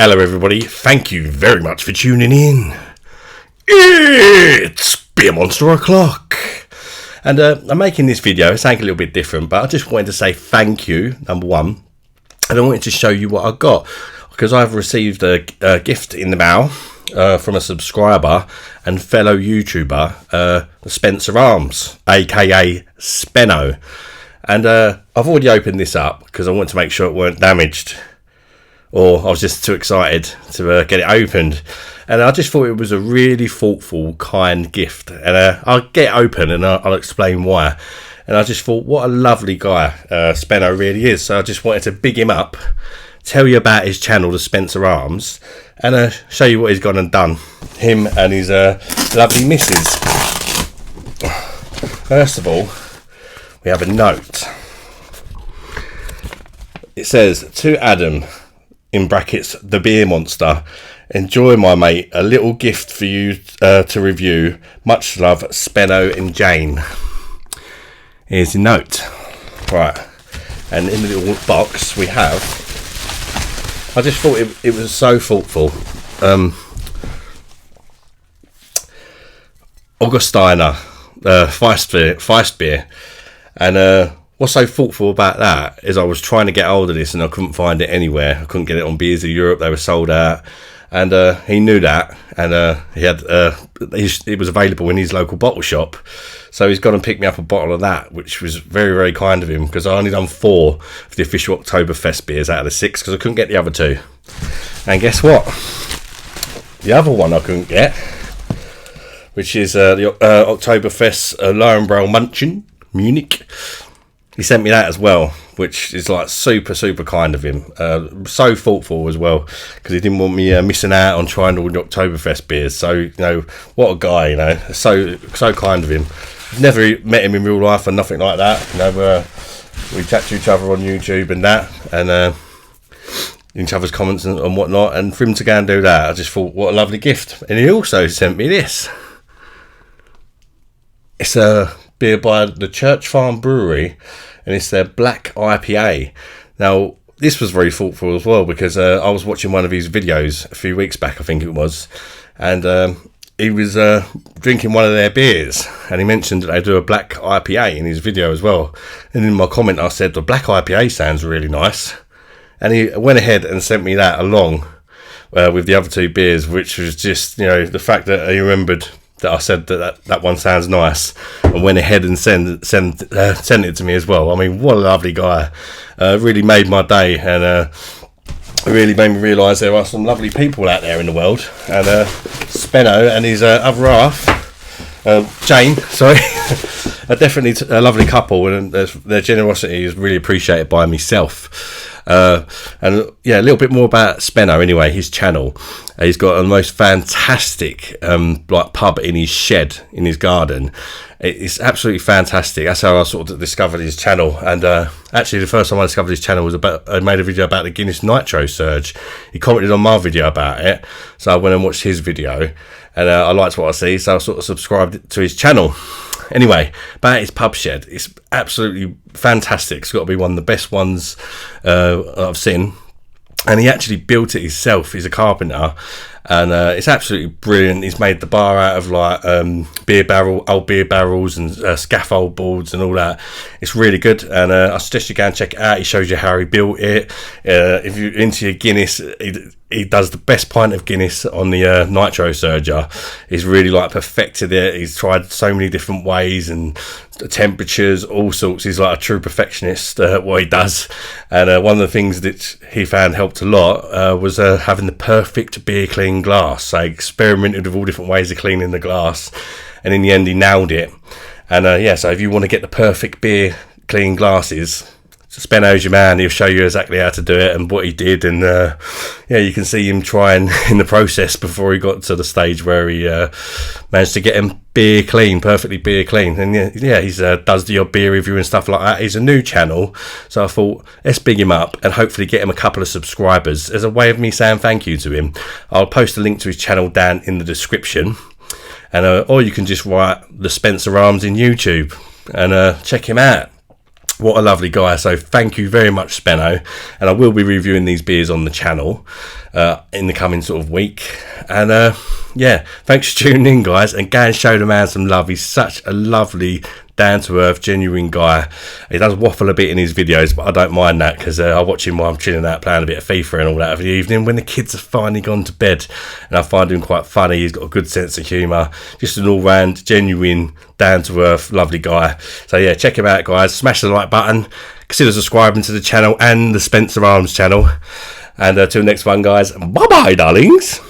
Hello everybody, thank you very much for tuning in. It's Beer Monster O'Clock. And I'm making this video, it's something a little bit different, but I just wanted to say thank you, number one. And I wanted to show you what I got, because I've received a gift in the mail from a subscriber and fellow YouTuber, Spencer Arms, aka Speno. And I've already opened this up because I want to make sure it weren't damaged, or I was just too excited to get it opened. And I just thought it was a really thoughtful, kind gift. And I'll get it open and I'll explain why. And I just thought, what a lovely guy Speno really is. So I just wanted to big him up, tell you about his channel, the Spencer Arms, and show you what he's gone and done. Him and his lovely missus. First of all, we have a note. It says, to Adam, in brackets, the beer monster, enjoy my mate, a little gift for you to review. Much love, Speno and Jane. Here's the note. Right, and in the little box we have, I just thought it was so thoughtful. Augustiner, Feist beer. And what's so thoughtful about that is I was trying to get hold of this and I couldn't find it anywhere. I couldn't get it on Beers of Europe, they were sold out. And he knew that, and he had it was available in his local bottle shop. So he's gone and picked me up a bottle of that, which was very, very kind of him, because I only done 4 of the official Oktoberfest beers out of the 6 because I couldn't get the other 2. And guess what? The other one I couldn't get, which is the Oktoberfest Lauenbrau Munich. He sent me that as well, which is like super, super kind of him. So thoughtful as well, because he didn't want me missing out on trying all the Oktoberfest beers. So, you know, what a guy, you know, so kind of him. Never met him in real life or nothing like that. You know, we chat to each other on YouTube and that, and each other's comments and whatnot. And for him to go and do that, I just thought, what a lovely gift. And he also sent me this. It's a beer by the Church Farm Brewery, and it's their black IPA. Now, this was very thoughtful as well, because I was watching one of his videos a few weeks back, I think it was, and he was drinking one of their beers, and he mentioned that they do a black IPA in his video as well. And in my comment I said, the black IPA sounds really nice, and he went ahead and sent me that along with the other 2 beers, which was just, you know, the fact that he remembered that I said that one sounds nice, and went ahead and sent it to me as well. I mean, what a lovely guy. Really made my day, and really made me realise there are some lovely people out there in the world. And Speno and his other half, Jane, sorry, are definitely a lovely couple, and their generosity is really appreciated by myself. And yeah, a little bit more about Speno anyway, his channel. He's got the most fantastic like pub in his shed, in his garden. It's absolutely fantastic. That's how I sort of discovered his channel. And actually the first time I discovered his channel was I made a video about the Guinness Nitro Surge. He commented on my video about it, so I went and watched his video, and I liked what I see, so I sort of subscribed to his channel. Anyway, about his pub shed, it's absolutely fantastic. It's got to be one of the best ones I've seen. And he actually built it himself. He's a carpenter, and it's absolutely brilliant. He's made the bar out of like old beer barrels and scaffold boards and all that. It's really good, and I suggest you go and check it out. He shows you how he built it. If you're into your Guinness, he does the best pint of Guinness on the Nitro Surger. He's really like perfected it. He's tried so many different ways and temperatures, all sorts. He's like a true perfectionist at what he does. And one of the things that he found helped a lot was having the perfect beer clean glass. So he experimented with all different ways of cleaning the glass, and in the end he nailed it. And yeah, so if you want to get the perfect beer clean glasses, Speno's your man. He'll show you exactly how to do it and what he did, and yeah, you can see him trying in the process before he got to the stage where he managed to get him beer clean, perfectly beer clean. And yeah, he's does the odd beer review and stuff like that. He's a new channel, so I thought let's big him up and hopefully get him a couple of subscribers as a way of me saying thank you to him. I'll post a link to his channel down in the description, and or you can just write the Spencer Arms in YouTube and check him out. What a lovely guy. So thank you very much, Speno. And I will be reviewing these beers on the channel in the coming sort of week. And yeah, thanks for tuning in, guys. And go and show the man some love. He's such a lovely, down-to-earth, genuine guy. He does waffle a bit in his videos, but I don't mind that, because I watch him while I'm chilling out playing a bit of FIFA and all that for the evening when the kids have finally gone to bed. And I find him quite funny. He's got a good sense of humour. Just an all-round, genuine, down-to-earth, lovely guy. So yeah, check him out, guys. Smash the like button. Consider subscribing to the channel and the Spencer Arms channel. And till next one, guys. Bye-bye, darlings.